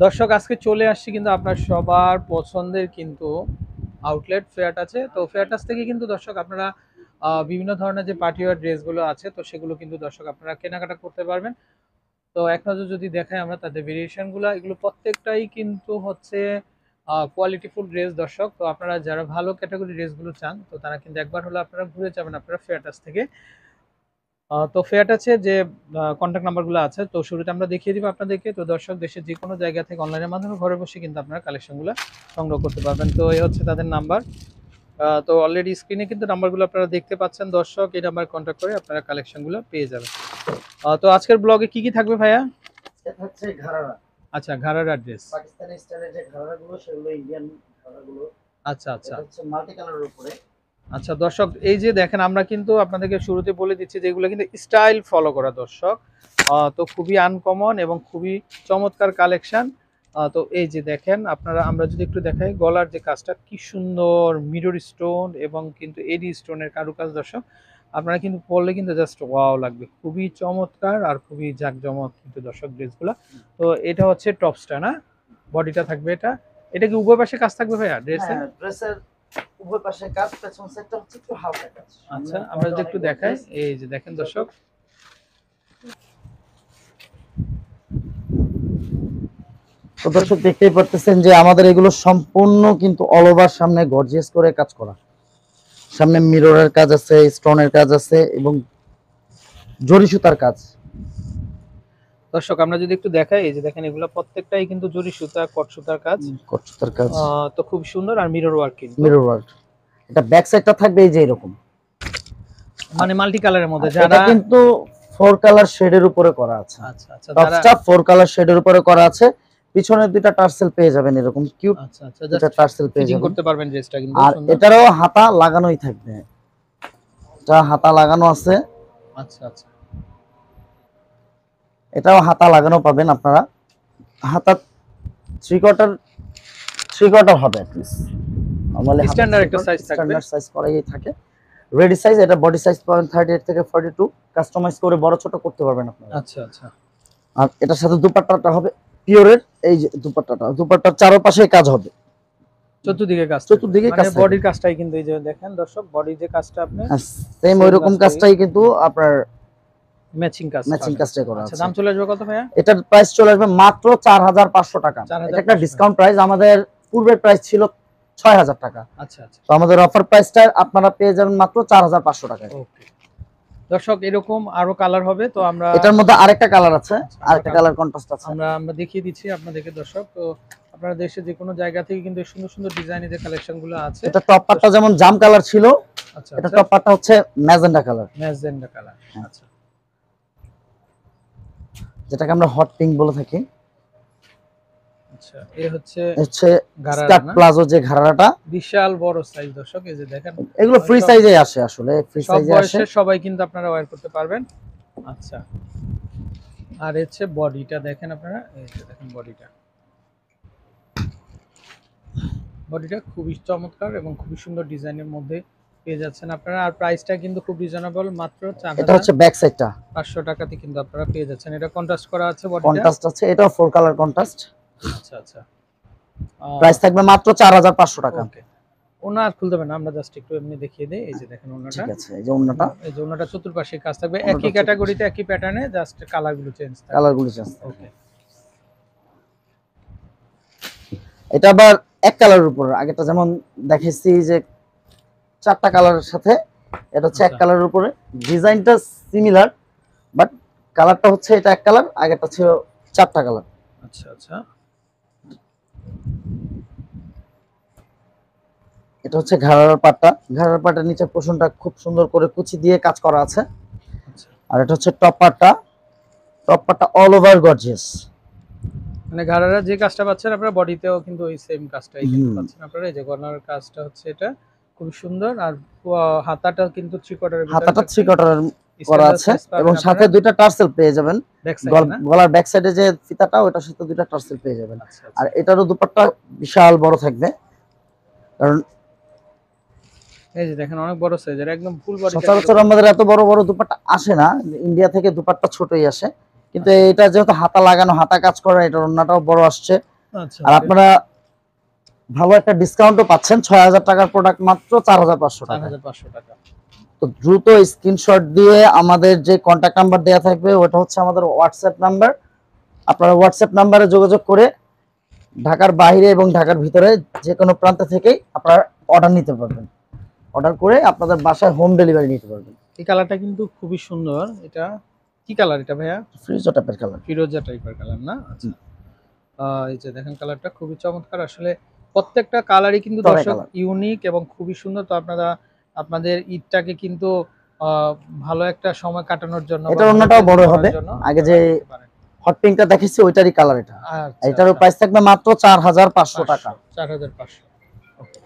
দর্শক আজকে চলে আসছি কিন্তু আপনার সবার পছন্দের কিন্তু আউটলেট ফেয়ারটাচে। তো ফেয়ারটাচ থেকে কিন্তু দর্শক আপনারা বিভিন্ন ধরনের যে পার্টিওয়ার ড্রেসগুলো আছে তো সেগুলো কিন্তু দর্শক আপনারা কেনাকাটা করতে পারবেন। তো এক নজর যদি দেখাই আমরা তাদের ভেরিয়েশনগুলো, এগুলো প্রত্যেকটাই কিন্তু হচ্ছে কোয়ালিটিফুল ড্রেস দর্শক। তো আপনারা যারা ভালো ক্যাটাগরি ড্রেসগুলো চান তো তারা কিন্তু একবার হলে আপনারা ঘুরে যাবেন আপনারা ফেয়ারটাচ থেকে। তো ফেয়ারটাচের যে কন্ট্যাক্ট নাম্বারগুলো আছে তো শুরুতে আমরা দেখিয়ে দিব আপনাদেরকে। তো দর্শক দেশের যে কোনো জায়গা থেকে অনলাইনের মাধ্যমে ঘরে বসে কিন্তু আপনারা কালেকশনগুলো সংগ্রহ করতে পারবেন। তো এই হচ্ছে তাদের নাম্বার। তো অলরেডি স্ক্রিনে কিন্তু নাম্বারগুলো আপনারা দেখতে পাচ্ছেন দর্শক, এই নাম্বার কন্ট্যাক্ট করে আপনারা কালেকশনগুলো পেয়ে যাবেন। তো আজকের ব্লগে কি কি থাকবে ভাইয়া? এটা হচ্ছে ঘাড়ারা। আচ্ছা, ঘাড়ার অ্যাড্রেস। পাকিস্তানি স্টাইলের যে ঘাড়ারাগুলো সেগুলো ইন্ডিয়ান ঘাড়াগুলো। আচ্ছা আচ্ছা। এটা হচ্ছে মাল্টি কালারের উপরে। আচ্ছা দর্শক, এই যে দেখেন আমরা কিন্তু আপনাদেরকে শুরুতে বলে দিচ্ছি যে এগুলো কিন্তু স্টাইল ফলো করা দর্শক। তো খুবই আনকমন এবং খুবই চমৎকার কালেকশন। তো এই যে দেখেন আপনারা, আমরা যদি একটু দেখাই গলার যে কাজটা কি সুন্দর, মিরর স্টোন এবং কিন্তু এডি স্টোনের কারুকাজ দর্শক। আপনারা কিন্তু পরলে কিন্তু জাস্ট ওয়াও লাগবে, খুবই চমৎকার আর খুবই জাঁকজমক কিন্তু দর্শক ড্রেসগুলো। তো এটা হচ্ছে টপসটা না, বডিটা থাকবে এটা। এটা কি উভয় পাশে কাজ থাকবে ভাইয়া ড্রেসে? হ্যাঁ, ড্রেসের উভয় পাশে কাজ, পেছন সাইডটা হচ্ছে একটু হালকা কাজ। আচ্ছা, আমরা যদি একটু দেখাই, এই যে দেখেন দর্শক। তো দর্শক দেখতেই পারতেছেন যে আমাদের এগুলো সম্পূর্ণ কিন্তু অল ওভার সামনে গর্জিয়াস করে কাজ করা। সামনে মিররের কাজ আছে, স্টোনের কাজ আছে এবং জরি সুতার কাজ। দর্শক আমরা যদি একটু দেখাই, এই যে দেখেন এগুলো প্রত্যেকটাই কিন্তু জরি সুতা, কট সুতার কাজ। কট সুতার কাজ, তো খুব সুন্দর আর মিরর ওয়ার্ক কিন্তু। Mirror work. এটা ব্যাক সাইডটা থাকবে এই যে এরকম, মানে মাল্টি কালারের মধ্যে। এটা যারা কিন্তু 4 কালার শেডের উপরে করা আছে। আচ্ছা আচ্ছা, যারা টপসটা 4 কালার শেডের উপরে করা আছে। পিছনে দুইটা টার্সেল পেয়ে যাবেন এরকম কিউট। আচ্ছা আচ্ছা, দুইটা জাস্ট টার্সেল পেয়ে ফিটিং যাবেন করতে পারবেন ড্রেসটা কিন্তু আর সুন্দর। এটারও হাতা লাগানোই থাকবে। এটা হাতা লাগানো আছে, আচ্ছা আচ্ছা। এটাও হাতা লাগানো পাবেন আপনারা। হাতা 3/4 হবে at least। নরমালি স্ট্যান্ডার্ড একটা সাইজ থাকবে। স্ট্যান্ডার্ড সাইজ করাই থাকে। রেডি সাইজ, এটা বডি সাইজ পাবেন 38 থেকে 42। কাস্টমাইজ করে বড় ছোট করতে পারবেন আপনারা। আচ্ছা আচ্ছা। আর এটার সাথে দুপাট্টাটা হবে পিওরের। এই যে দুপাট্টার চারপাশে কাজ হবে, চতুর্দিকে কাজ, চতুর্দিকে মানে কাজ থাকবে। বডির কাজটাই কিন্তু এই যে দেখেন দর্শক, বডি যে কাজটা আপনি সেম ওই রকম কাজটাই কিন্তু আপনার ম্যাচিং কাজ, ম্যাচিং কাজটাই করা আচ্ছা, আছে। দাম চলে আসবে কত ভাইয়া? এটার প্রাইস চলে আসবে মাত্র 4500 টাকা। এটা একটা ডিসকাউন্ট প্রাইস, আমাদের পূর্বের প্রাইস ছিল 6000 টাকা। আচ্ছা আচ্ছা। তো আমাদের অফার প্রাইসটা আপনারা পেয়ে যাবেন মাত্র 4500 টাকায়। ওকে দর্শক, এরকম আরো কালার হবে। তো আমরা এটার মধ্যে আরেকটা কালার আছে, আরেকটা কালার কন্ট্রাস্ট আছে, আমরা দেখিয়ে দিচ্ছি আপনাদেরকে দর্শক। তো আপনারা দেশের যে কোনো জায়গা থেকে কিন্তু সুন্দর সুন্দর ডিজাইনের কালেকশনগুলো আছে। এটা টপ পার্টটা যেমন জাম কালার ছিল, আচ্ছা, এটা টপ পার্টটা হচ্ছে ম্যাজেন্ডা কালার। ম্যাজেন্ডা কালার, আচ্ছা, যেটাকে আমরা হট পিঙ্ক বলে থাকি। আচ্ছা, এই হচ্ছে স্কার্ট প্লাজো যে ঘাড়াটা, বিশাল বড় সাইজ দর্শক। এই যে দেখেন এগুলো ফ্রি সাইজে আসে, আসলে ফ্রি সব সাইজে আসে, বয়সের সবাই কিন্তু আপনারা ওয়্যার করতে পারবেন। আচ্ছা, আর হচ্ছে বডিটা দেখেন আপনারা, এই যে দেখেন বডিটা খুবই চমৎকার এবং খুবই সুন্দর ডিজাইনের মধ্যে পেয়ে যাচ্ছেন আপনারা। আর প্রাইসটা কিন্তু খুব রিজনেবল, মাত্র এটা হচ্ছে ব্যাক সাইডটা 500 টাকাতে কিন্তু আপনারা পেয়ে যাচ্ছেন। এটা কন্ট্রাস্ট করা আছে, বডিটা কন্ট্রাস্ট আছে, এটাও 4 কালার কন্ট্রাস্ট। আচ্ছা আচ্ছা। প্রাইস থাকবে মাত্র 4500 টাকা। ওকে, ওনা আর খুলতে হবে না, আমরা জাস্ট একটু এমনি দেখিয়ে দেই। এই যে দেখেন ওনাটা, ঠিক আছে, এই যে ওন্নাটা, এই যে ওনাটা চতুর্পাশে কাজ থাকবে একই ক্যাটাগরিতে একই প্যাটার্নে, জাস্ট কালারগুলো চেঞ্জ থাকবে। কালারগুলো চেঞ্জ। ওকে, এটা আবার এক কালারের উপর, আগেটা যেমন দেখেছি যে 4টা কালারের সাথে, এটা হচ্ছে এক কালারের উপরে। ডিজাইনটা সিমিলার বাট কালারটা হচ্ছে এটা এক কালার, আগেটা ছিল 4টা কালার। আচ্ছা আচ্ছা। এটা হচ্ছে ঘাড়ার পাটটার নিচের পোরশনটা খুব সুন্দর করে কুচি দিয়ে কাজ করা আছে। আর এটা হচ্ছে টপ পাটটা অল ওভার গর্জিয়াস। মানে ঘাড়ারা যে কাজটা পাচ্ছেন আপনারা বডিতেও কিন্তু ওই সেম কাজটাই কিন্তু পাচ্ছেন আপনারা। এই যে গলার কাজটা হচ্ছে এটা খুব সুন্দর। আর হাতাটা কিন্তু 3/4 হাতাটা 3/4 করা আছে এবং সাথে দুইটা টার্সেল পেয়ে যাবেন। গলার ব্যাক সাইডে যে ফিতাটা, ওটার সাথে দুইটা টার্সেল পেয়ে যাবেন। আর এটারও দুপাট্টা বিশাল বড় থাকবে, কারণ এই যে দেখেন অনেক বড় সাইজের, একদম ফুল বডি। সচরাচর আমাদের এত বড় বড় দুপাট্টা আসে না, ইন্ডিয়া থেকে দুপাট্টা ছোটই আসে। কিন্তু এটা যেহেতু হাতা লাগানো, হাতা কাজ করা, এটার ওন্নাটাও বড় আসছে, আচ্ছা আর আপনারা ভালো একটা ডিসকাউন্টও পাচ্ছেন, 6000 টাকার প্রোডাক্ট মাত্র 4500 টাকা। 4500 টাকা। তো দ্রুত স্ক্রিনশট দিয়ে আমাদের যে কন্ট্যাক্ট নাম্বার দেওয়া থাকবে ওটা হচ্ছে আমাদের হোয়াটসঅ্যাপ নাম্বার, আপনারা হোয়াটসঅ্যাপ নাম্বারে যোগাযোগ করে ঢাকার বাইরে এবং ঢাকার ভিতরে যে কোনো প্রান্ত থেকেই আপনারা অর্ডার নিতে পারবেন, অর্ডার করে আপনাদের বাসায় হোম ডেলিভারি নিতে পারবেন। এই কালারটা কিন্তু খুবই সুন্দর। এটা কি কালার এটা ভাইয়া? ফ্রিজও টাইপের কালার। ফিরোজা টাইপের কালার না? আচ্ছা। এই যে দেখেন কালারটা খুবই চমৎকার। আসলে প্রত্যেকটা কালারই কিন্তু তবে দর্শক কালার ইউনিক এবং খুবই সুন্দর। তো আপনারা আপনাদের ঈদটাকে কিন্তু ভালো একটা সময় কাটানোর জন্য বা এটার ভালো অন্যটাও ড্রেস বড় পরার হবে, জন্য আগে যে আপনারা নিতে পারেন। হট পিঙ্কটা দেখেছি ওইটারই কালার এটা। আচ্ছা, এটারও আচ্ছা। প্রাইস থাকবে মাত্র 4500 টাকা। 4500। ওকে।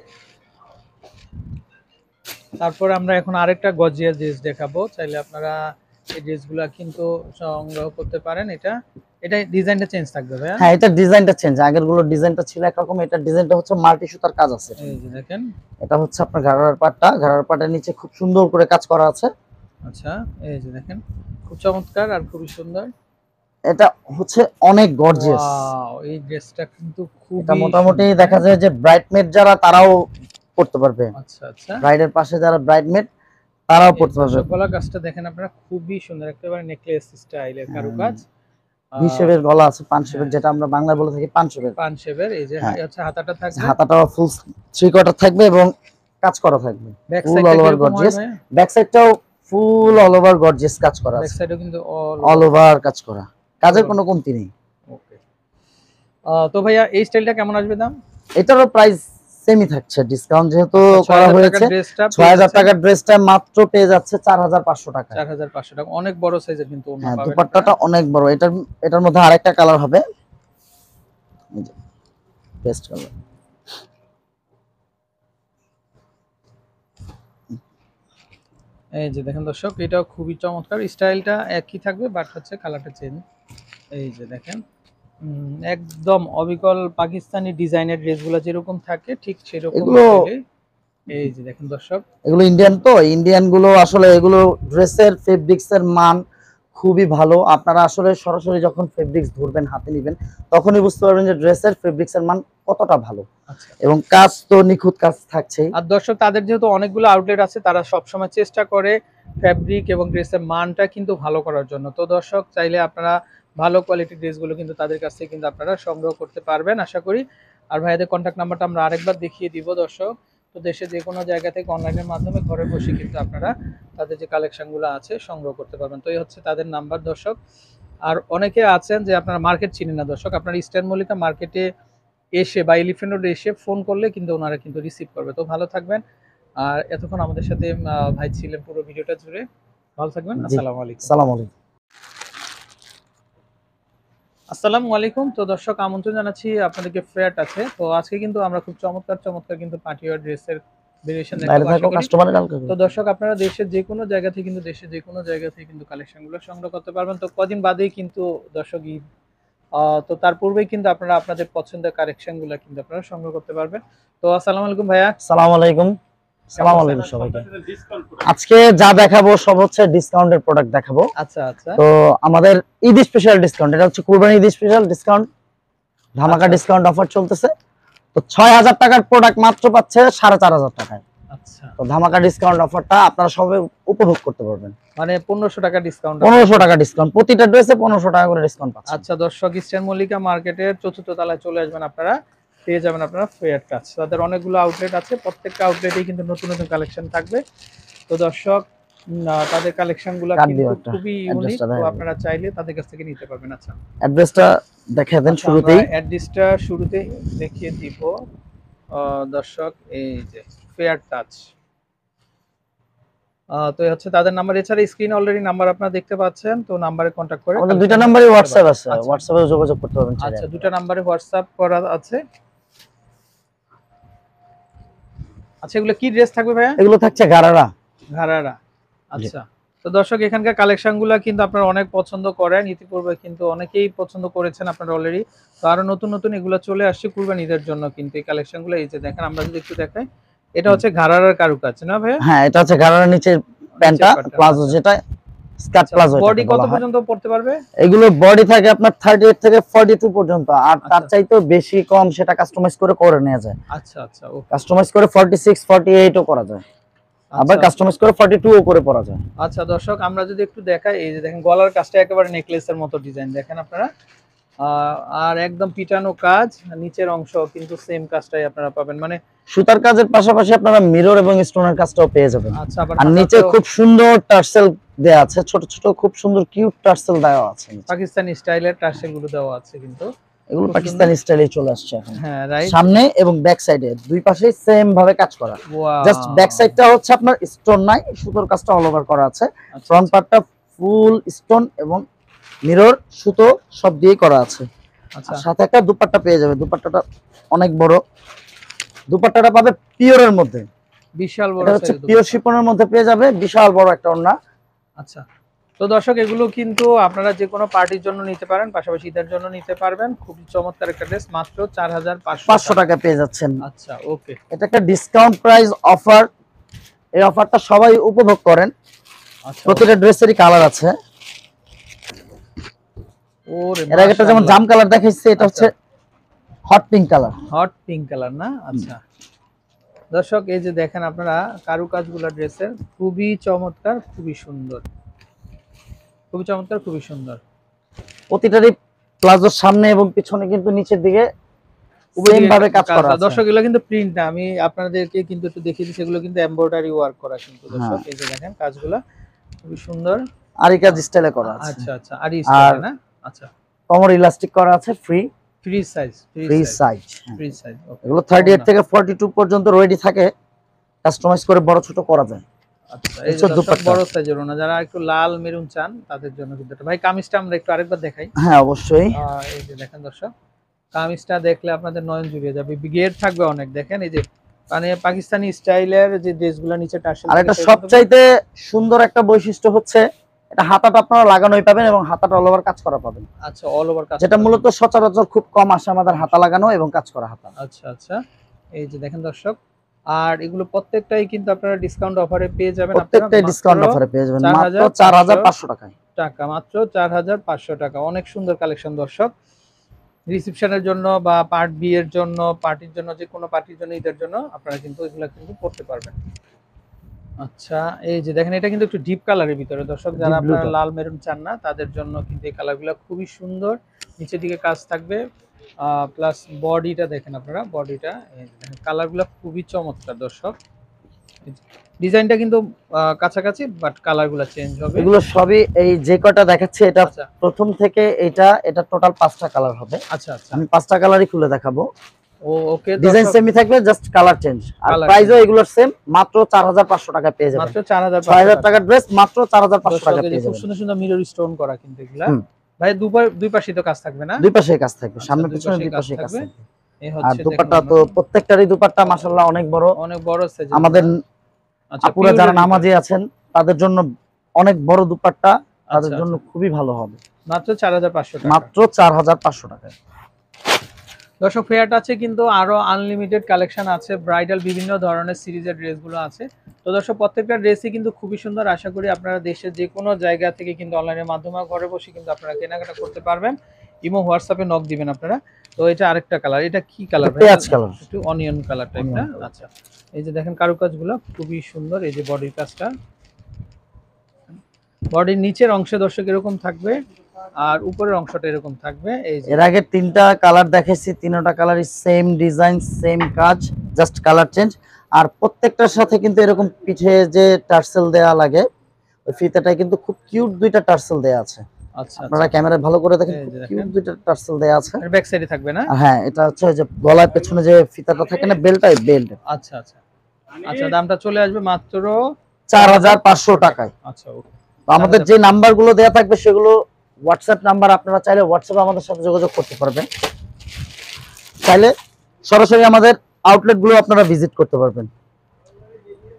তারপরে আমরা এখন আরেকটা গর্জিয়াস ড্রেস দেখাবো। চাইলে আপনারা এই ড্রেসগুলা কিন্তু সংগ্রহ করতে পারেন। এটা ডিজাইনটা চেঞ্জ থাকবে ভাইয়া? হ্যাঁ, এটা ডিজাইনটা চেঞ্জ, আগের গুলো ডিজাইনটা ছিল একরকম, এটা ডিজাইনটা হচ্ছে মাল্টি সুতার কাজ আছে। এই যে দেখেন। এটা হচ্ছে আপনার ঘাড়ার পাটটা, ঘাড়ার পাটের নিচে খুব সুন্দর করে কাজ করা আছে। আচ্ছা, এই যে দেখেন খুব চমৎকার আর খুবই সুন্দর। এটা হচ্ছে অনেক গর্জিয়াস। ওয়াও! এই ড্রেসটা কিন্তু এটা খুবই মোটামুটি সুন্দর। দেখা যায় যে ব্রাইডমেড যারা তারাও পড়তে পারবে, আচ্ছা, আচ্ছা। ব্রাইডের পাশে যারা ব্রাইডমেড তারাও পড়তে পারবে। গলার কাজটা দেখেন আপনারা খুবই সুন্দর, একেবারে নেকলেস স্টাইলের কারুকাজ। ভি শেপের গলা আছে, পান শেপের, হ্যাঁ। যেটা আমরা বাংলায় বলে থাকি পান শেপের। পান শেপের। এই যে হ্যাঁ। হচ্ছে হাতাটা থাকবে। হাতাটা ফুল থ্রি কোয়ার্টার থাকবে এবং কাজ করা থাকবে ব্যাক ফুল সাইডটা অল ওভার কিরকম হয় গর্জিয়াস। ভাই? ব্যাক সাইডটাও ফুল অল ওভার গর্জিয়াস কাজ করা ব্যাক আছে, সাইডেও কিন্তু অল ওভার কাজ করা, কাজের কোনো কমতি নেই। ওকে। তো ভাইয়া এই স্টাইলটা কেমন আসবে দাম? এটারও প্রাইস সেমই থাকছে, ডিসকাউন্ট যেহেতু আচ্ছা, করা 6000 হয়েছে। টাকার ড্রেসটা 6000 টাকার ড্রেসটা মাত্র পেয়ে যাচ্ছে 4500 টাকা। 4500 টাকা। অনেক বড় সাইজের কিন্তু ওড়না হ্যাঁ, পাবেন দুপাট্টাটা আপনারা। অনেক বড়। এটার মধ্যে আরেকটা কালার হবে, পেস্ট কালার। এই যে দেখেন দর্শক, এটাও খুবই চমৎকার। স্টাইলটা একই থাকবে বাট হচ্ছে কালারটা চেঞ্জ। এই যে দেখেন একদম অবিকল পাকিস্তানি ডিজাইনের ড্রেসগুলো যেরকম থাকে ঠিক সেরকম এগুলো স্টাইলে। এই যে দেখেন দর্শক, এগুলো ইন্ডিয়ান, তো ইন্ডিয়ান গুলো আসলে এগুলো ড্রেসের ফেব্রিক্স এর মান খুবই ভালো। আপনারা আসলে সরাসরি যখন ফেব্রিক্স ধরবেন, হাতে নেবেন, তখনই বুঝতে পারবেন যে ড্রেসের ফেব্রিক্স এর মান কতটা ভালো। আচ্ছা। এবং কাজ তো নিখুঁত কাজ থাকছেই। আর দর্শক তাদের যেহেতু অনেকগুলো আউটলেট আছে, তারা সবসময় চেষ্টা করে ফ্যাব্রিক এবং ড্রেসের মানটা কিন্তু ভালো করার জন্য। তো দর্শক চাইলে আপনারা ভালো কোয়ালিটির ড্রেসগুলো কিন্তু তাদের কাছ থেকে কিন্তু আপনারা সংগ্রহ করতে পারবেন আশা করি। আর ভাইয়াদের কন্ট্যাক্ট নাম্বারটা আমরা আরেকবার দেখিয়ে দিব দর্শক। তো দেশে যে কোনো জায়গা থেকে অনলাইনের মাধ্যমে ঘরে বসে কিন্তু আপনারা তাদের যে কালেকশনগুলো আছে সংগ্রহ করতে পারবেন। তো এই হচ্ছে তাদের নাম্বার দর্শক। আর অনেকে আছেন যে আপনারা মার্কেট চিনেন না দর্শক, আপনারা ইস্টার্ন মল্লিকা মার্কেটে এসে বা এলিফ্যান্ট রোডে এসে ফোন করলে কিন্তু ওনারা কিন্তু রিসিভ করবে। তো ভালো থাকবেন। আর এতক্ষণ আমাদের সাথে ভাই ছিলেন পুরো ভিডিওটা জুড়ে। ভালো থাকবেন। জি, আসসালামু আলাইকুম। আসসালামু আলাইকুম। আসসালামু আলাইকুম। তো দর্শক আমন্ত্রণ জানাচ্ছি আপনাদেরকে ফেয়ারট আছে। তো আজকে কিন্তু আমরা খুব চমৎকার চমৎকার কিন্তু পার্টি ওয়্যার ড্রেসের ভেরিয়েশন বাইরে দেখাবো আশা থাকো করি। কাস্টমারের কালকে। তো দর্শক আপনারা দেশের যে কোনো জায়গা থেকে কিন্তু কালেকশনগুলো সংগ্রহ করতে পারবেন। তো কদিন বাদেই কিন্তু দর্শক ঈদ। তো তার পূর্বেই কিন্তু আপনারা আপনাদের পছন্দের কালেকশনগুলো কিন্তু আপনারা সংগ্রহ করতে পারবেন। তো আসসালামু আলাইকুম ভাইয়া। আসসালামু আলাইকুম। আসসালামু আলাইকুম কেমন সবাইকে। আছেন? আজকে যা দেখাবো সব হচ্ছে ডিসকাউন্টের প্রোডাক্ট দেখাবো। আচ্ছা, আচ্ছা। তো আমাদের ঈদ স্পেশাল ডিসকাউন্ট, এটা হচ্ছে কুরবানি ঈদ স্পেশাল ডিসকাউন্ট, ধামাকা আচ্ছা। ডিসকাউন্ট অফার চলতেছে। তো 6000 টাকার প্রোডাক্ট মাত্র পাচ্ছে 4500 টাকায়। আচ্ছা। তো ধামাকা ডিসকাউন্ট অফারটা আপনারা সবাই উপভোগ করতে পারবেন। মানে 1500 টাকা ডিসকাউন্ট। 1500 টাকা ডিসকাউন্ট, প্রতিটা ড্রেসে 1500 টাকা করে ডিসকাউন্ট পাচ্ছেন। আচ্ছা দর্শক, ইস্টার্ন মল্লিকা মার্কেটের ৪র্থ তলায় চলে আসবেন আপনারা, পেয়ে যাবেন আপনারা ফেয়ার টাচ। তাদের অনেকগুলো আউটলেট আছে, প্রত্যেকটা আউটলেটেই কিন্তু নতুন নতুন কালেকশন থাকবে। তো দর্শক তাদের কালেকশনগুলো কার্ড কিন্তু দিও একটা, খুবই ইউনিক। অ্যাড্রেসটা তো দেখাবেন। আপনারা চাইলে তাদের কাছ থেকে নিতে পারবেন। আচ্ছা, অ্যাড্রেসটা দেখিয়ে দেন আচ্ছা, শুরুতেই। আমরা অ্যাড্রেসটা শুরুতে দেখিয়ে দিব দর্শক। এই যে ফেয়ার টাচ, তো এই হচ্ছে তাদের নাম্বার। এছাড়া স্ক্রিনে অলরেডি নাম্বার আপনারা দেখতে পাচ্ছেন, তো নাম্বারে কন্ট্যাক্ট করে আমাদের দুইটা কালেকশন নাম্বারই করতে হোয়াটসঅ্যাপ পারবেন। আছে, আচ্ছা, হোয়াটসঅ্যাপে যোগাযোগ করতে পারবেন চাইলে। আচ্ছা, দুটো নাম্বারে হোয়াটসঅ্যাপ করা আছে। আচ্ছা, এগুলো কি ড্রেস থাকবে ভাইয়া? এগুলো থাকছে গারারা। ঘাড়ারা। আচ্ছা। তো দর্শক এখানকার কালেকশনগুলো কিন্তু আপনারা অনেক পছন্দ করেন, ইতিপূর্বে কিন্তু অনেকেই পছন্দ করেছেন আপনারা অলরেডি। তো আরো নতুন নতুন এগুলো চলে আসছে কুরবানি ঈদের জন্য কিন্তু এই কালেকশনগুলো। এই যে দেখেন, আমরা যদি একটু দেখাই, এটা হচ্ছে ঘাড়ারার কারুকাজ না ভাইয়া? হ্যাঁ, এটা হচ্ছে গারারার নিচের প্যান্টটা নিচের পাটটা, প্লাজো আচ্ছা। যেটা স্কার্ট প্লাজো বডি এটাকে কত বলা হয়। পর্যন্ত পড়তে পারবে? এগুলো বডি থাকে আপনার 38 থেকে 42 পর্যন্ত, আর তার আচ্ছা চাইতেও বেশি কম সেটা কাস্টমাইজ করে নেওয়া যায়। আচ্ছা আচ্ছা ওকে। কাস্টমাইজ করে 46 48 ও করা যায়, আবার আচ্ছা কাস্টমাইজ করে 42 ও করে পরা যায়। আচ্ছা দর্শক আমরা যদি একটু দেখাই, এই যে দেখেন গলার কাজটা একেবারে নেকলেসের মতো ডিজাইন দেখেন আপনারা, আর একদম পিটানো কাজ, নিচের অংশ কিন্তু সেম কাজটাই আপনারা পাবেন, মানে সুতার কাজের পাশাপাশি আপনারা মিরর এবং স্টোনের কাজটাও পেয়ে যাবেন। আচ্ছা আবার আর নিচে খুব সুন্দর টার্সেল দেয়া আছে, ছোট ছোট খুব সুন্দর কিউট টার্সেল দেওয়া আছে। পাকিস্তানি স্টাইলের টার্সেল গুলো দেওয়া আছে কিন্তু, এগুলো পাকিস্তানি স্টাইলে চলে আসছে এখন। হ্যাঁ রাইট। সামনে এবং ব্যাক সাইডে দুই পাশেই সেম ভাবে কাজ করা, জাস্ট ব্যাক সাইডটা হচ্ছে আপনার স্টোন নাই, সুতোর কাজটা অল ওভার করা আছে। ফ্রন্ট পার্টটা ফুল স্টোন এবং মিরর সুতো সব দিয়ে করা আছে। আচ্ছা সাথে একটা দুপাট্টা পেয়ে যাবে, দুপাট্টাটা অনেক বড়, দুপাট্টাটা পাবে পিওরের মধ্যে, বিশাল বড় এটা হচ্ছে সাইজের পিওর শিপনের মধ্যে পেয়ে যাবে, বিশাল বড় একটা ওড়না। আচ্ছা তো দর্শক এগুলো কিন্তু আপনারা যে কোনো পার্টির জন্য নিতে পারেন, পাশাপাশি ঈদের জন্য নিতে পারবেন। খুবই চমৎকার একটা ড্রেস, মাত্র 4500 টাকা পেয়ে যাচ্ছেন। আচ্ছা ওকে, এটা একটা ডিসকাউন্ট প্রাইস অফার, এই অফারটা সবাই উপভোগ করেন। আচ্ছা প্রতিটা ড্রেসেরই কালার আছে। ওরে এর আগে যেমন জাম কালার দেখাইছে, এটা হচ্ছে hot pink colour. Hot pink colour না? আচ্ছা দর্শক এই যে দেখেন আপনারা কারুকাজগুলো ড্রেসের, খুবই চমৎকার, খুবই সুন্দর, খুবই চমৎকার, খুবই সুন্দর। প্রতিটারই প্লাজোর সামনে এবং পিছনে কিন্তু নিচের দিকে সেম ভাবে কাজ করা আছে। দর্শক এগুলো কিন্তু প্রিন্ট না, আমি আপনাদেরকে কিন্তু একটু দেখিয়ে দিচ্ছি, এগুলো কিন্তু এমব্রয়ডারি ওয়ার্ক করা কিন্তু দর্শক। এই যে দেখেন কাজগুলো খুবই সুন্দর, আরি কাজ স্টাইলে করা আছে। আচ্ছা আচ্ছা আরি স্টাইল না? আচ্ছা কমর ইলাস্টিক করা আছে, free size, free size. Free size okay. এগুলো 38 থেকে 42 পর্যন্ত রেডি থাকে, কাস্টমাইজ করে বড় ছোট করা যায়। আচ্ছা এই যে দর্শক বড় সাইজের ওনা, যারা একটু লাল মেরুন চান তাদের জন্য কিন্তু এটা। ভাই কামিজটা আমরা একটু আরেকবার দেখাই। হ্যাঁ অবশ্যই। এই যে দেখেন দর্শক, কামিজটা দেখলে আপনাদের নয়ন জুড়িয়ে যাবে, গের থাকবে অনেক। দেখেন এই যে মানে পাকিস্তানি স্টাইলের যে ড্রেসগুলো নিচে টার্সেল, আর এটা সবচাইতে সুন্দর একটা বৈশিষ্ট্য হচ্ছে এটা হাতাটা আপনারা লাগানোই পাবেন এবং হাতাটা অল ওভার কাজ করা পাবেন। আচ্ছা অল ওভার কাজ, যেটা মূলত সচরাচর খুব কম আসে আমাদের হাতা লাগানো এবং কাজ করা হাতা। আচ্ছা আচ্ছা এই যে দেখেন দর্শক, আর এগুলো প্রত্যেকটাই কিন্তু আপনারা ডিসকাউন্ট অফারে পেয়ে যাবেন। প্রত্যেকটাই ডিসকাউন্ট অফারে পেয়ে যাবেন মাত্র 4500 টাকায়। মাত্র 4500 টাকা। অনেক সুন্দর কালেকশন দর্শক, রিসেপশনের জন্য বা পার্ট বিয়ের জন্য, পার্টির জন্য, যে কোনো পার্টির জন্য, ঈদের জন্য আপনারা কিন্তু এগুলো কিন্তু পড়তে পারবেন। আচ্ছা এই যে দেখেন এটা কিন্তু একটু ডিপ কালারের ভিতরে দর্শক, যারা আপনারা লাল মেরুন চান না তাদের জন্য কিন্তু এই কালারগুলো খুবই সুন্দর। নিচের দিকে কাজ থাকবে, প্লাস বডিটা দেখেন আপনারা, বডিটা কালারগুলো খুবই চমৎকার দর্শক। ডিজাইনটা কিন্তু কাছাকাছি, বাট কালারগুলো চেঞ্জ হবে। এগুলো সবই এই যে কটা দেখাচ্ছে এটা প্রথম থেকে এটা টোটাল 5টা কালার হবে। আচ্ছা আচ্ছা আমি 5টা কালারই খুলে দেখাবো। ওকে ডিজাইন সেমই থাকবে, জাস্ট কালার চেঞ্জ। আর প্রাইসও এগুলোর সেম, মাত্র 4500 টাকা পেয়ে যাবেন। মাত্র 6000 টাকার ড্রেস মাত্র 4500 টাকা পেয়ে যাবেন। খুব সুন্দর সুন্দর মিরর স্টোন করা কিন্তু এগুলা। ভাই দুই পাশে তো কাজ থাকবে না? দুই পাশে কাজ থাকবে, সামনে পিছনে দুই পাশে কাজ থাকবে। এই আর হচ্ছে দুপাট্টা তো প্রত্যেকটারই দুপাট্টা মাশাআল্লাহ অনেক বড়, অনেক বড় সাইজ। আমাদের আপুরা যারা নামাজি আছেন তাদের জন্য অনেক বড় দুপাট্টা, তাদের জন্য খুবই ভালো হবে। মাত্র 4500 টাকা, মাত্র 4500 টাকায়। দর্শক ফেয়ারটা আছে কিন্তু আরো আনলিমিটেড কালেকশন আছে, ব্রাইডাল বিভিন্ন ধরনের সিরিজের ড্রেসগুলো আছে। তো দর্শক প্রত্যেকটা ড্রেসই কিন্তু খুবই সুন্দর। আশা করি আপনারা দেশের যে কোনো জায়গা থেকে কিন্তু অনলাইনের মাধ্যমে ঘরে বসে কিন্তু আপনারা কেনাকাটা করতে পারবেন। ইমো হোয়াটসঅ্যাপে নক দিবেন আপনারা। তো এটা আরেকটা কালার, এটা কি কালার ভাই? পেঁয়াজ কালার, একটু অনিয়ন কালার টাইপটা। আচ্ছা এই যে দেখেন কারুকাজগুলো খুবই সুন্দর। এই যে বডির কাজটা, বডির নিচের অংশে দর্শক এরকম থাকবে, আর উপরের অংশটা এরকম থাকবে। এই যে এর আগে 3টা কালার দেখেছি, 3টা কালারই সেম ডিজাইন সেম কাজ, জাস্ট কালার চেঞ্জ। আর প্রত্যেকটার সাথে কিন্তু এরকম পিঠে যে টার্সেল দেয়া লাগে, ওই ফিতাটায় কিন্তু খুব কিউট দুইটা টার্সেল দেয়া আছে। আচ্ছা আপনারা ক্যামেরায় ভালো করে দেখেন, কিউট দুইটা টার্সেল দেয়া আছে। এর ব্যাক সাইডে থাকবে না? হ্যাঁ এটা হচ্ছে যে গলার পেছনে যে ফিতাটা থাকে না, বেল্টটাই বেল্ট। আচ্ছা আচ্ছা আচ্ছা দামটা চলে আসবে মাত্র 4500 টাকায়। আচ্ছা ওকে। আমাদের যে নাম্বারগুলো দেয়া থাকবে সেগুলো হোয়াটসঅ্যাপ নাম্বার, আপনারা চাইলে হোয়াটসঅ্যাপে আমাদের সাথে যোগাযোগ করতে পারবেন, চাইলে সরাসরি আমাদের আউটলেটগুলো আপনারা ভিজিট করতে পারবেন।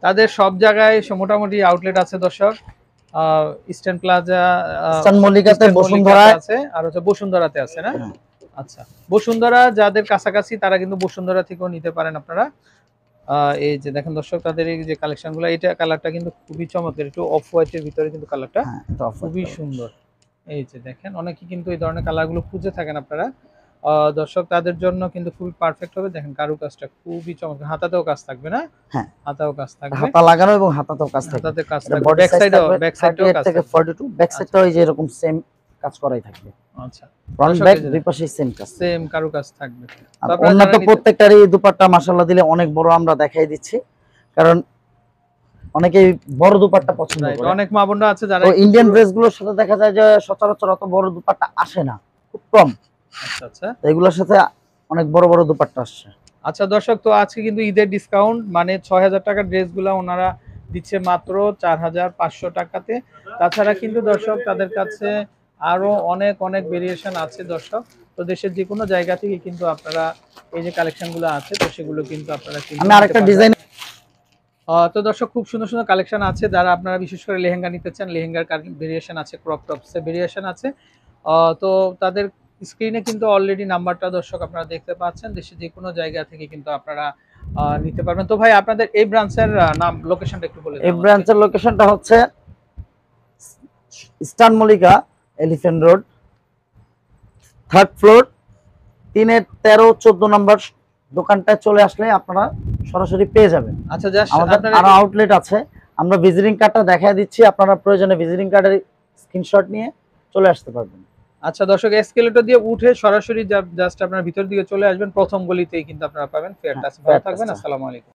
তাদের সব জায়গায় মোটামুটি আউটলেট আছে দর্শক, ইস্টার্ন প্লাজা, ইস্টার্ন মল্লিকাতে, বসুন্ধরা আছে, আর হচ্ছে বসুন্ধরাতে আছে না? আচ্ছা বসুন্ধরা যাদের কাছাকাছি তারা কিন্তু বসুন্ধরা থেকেও নিতে পারেন আপনারা। এই যে দেখেন দর্শক, তাদের এই যে কালেকশনগুলো, এটা কালারটা কিন্তু খুবই চমৎকার, একটু অফ হোয়াইটের ভিতরে কিন্তু কালারটা হ্যাঁ, এটা অফ খুবই সুন্দর। এই যে দেখেন, অনেকে কিন্তু এই ধরনের কালারগুলো খুঁজে থাকেন আপনারা। দর্শক তাদের জন্য কিন্তু খুবই পারফেক্ট হবে। দেখেন কারুকাজটা খুবই চমৎকার, হাতাতেও কাজ থাকবে না? হ্যাঁ, হাতাও কাজ থাকবে, হাতা লাগানো এবং হাতাতেও কাজ থাকবে। হাতাতে কাজ এটা থাকবে, বডি ব্যাক সাইজ সাইডেও, থাকবে ব্যাক সাইডেও 38 কাজ থেকে থাকবে। 42, ব্যাক আচ্ছা সাইডটাও এই যে এরকম সেম কাজ করাই থাকবে। আচ্ছা, ফ্রন্ট দর্শক ব্যাক এই যে দুই পাশেই সেম কাজ। সেম কারুকাজ থাকবে। আর তো আপনারা অন্য যারা তো নিতে, প্রত্যেকটারই দুপাট্টা মাশাআল্লাহ দিলে অনেক বড় আমরা দেখাই দিচ্ছি, কারণ অনেকেই বড় দুপাট্টা পছন্দ রাইট, করে। অনেক মা বোনরা আছে যারা তো একটু ইন্ডিয়ান পুরো, ড্রেসগুলোর সাথে দেখা যায় যে সচরাচর অত বড় দুপাট্টা আসে না, খুব কম। আচ্ছা আচ্ছা তো এগুলোর সাথে অনেক বড় বড় দুপাট্টা আসছে। আচ্ছা দর্শক, তো আজকে কিন্তু ঈদের ডিসকাউন্ট, মানে ৬,০০০ টাকার ড্রেসগুলো ওনারা দিচ্ছে মাত্র ৪,৫০০ টাকাতে। তাছাড়া কিন্তু দর্শক তাদের কাছে আরো অনেক অনেক ভেরিয়েশন আছে দর্শক। তো দেশের যে কোনো জায়গা থেকে কিন্তু আপনারা এই যে কালেকশনগুলো আছে, তো সেগুলো কিন্তু আপনারা কিন্তু আমি নিতে আরেকটা পারবেন। ডিজাইন, তো দর্শক খুব সুন্দর সুন্দর কালেকশন আছে, যারা আপনারা বিশেষ করে লেহেঙ্গা নিতে চান, লেহেঙ্গার ভেরিয়েশন আছে, ক্রপ টপসের ভেরিয়েশন আছে। তো তাদের স্ক্রিনে কিন্তু অলরেডি নাম্বারটা দর্শক আপনারা দেখতে পাচ্ছেন, দেশের যে কোনো জায়গা থেকে কিন্তু আপনারা নিতে পারবেন। তো ভাই আপনাদের এই ব্রাঞ্চের নাম, লোকেশনটা একটু বলে দেন এই আমাদেরকে। ব্রাঞ্চের লোকেশনটা হচ্ছে eastern Mallika, elephant road, 3rd floor, 3-13-14 নম্বর দোকানটায় চলে আসলে আপনারা সরাসরি পেয়ে যাবেন। আচ্ছা, জাস্ট আমাদের আপনারা, আরো আউটলেট আছে, আমরা ভিজিটিং কার্ডটা দেখাই দিচ্ছি, আপনারা প্রয়োজনে ভিজিটিং কার্ডের স্ক্রিনশট নিয়ে চলে আসতে পারবেন। আচ্ছা দর্শক, এসকেলেটর দিয়ে উঠে সরাসরি জাস্ট আপনারা ভিতর দিকে চলে আসবেন, প্রথম গলিতেই কিন্তু আপনারা পাবেন ফেয়ারটাস। ভালো হ্যাঁ, থাকবেন, আসসালামু আলাইকুম।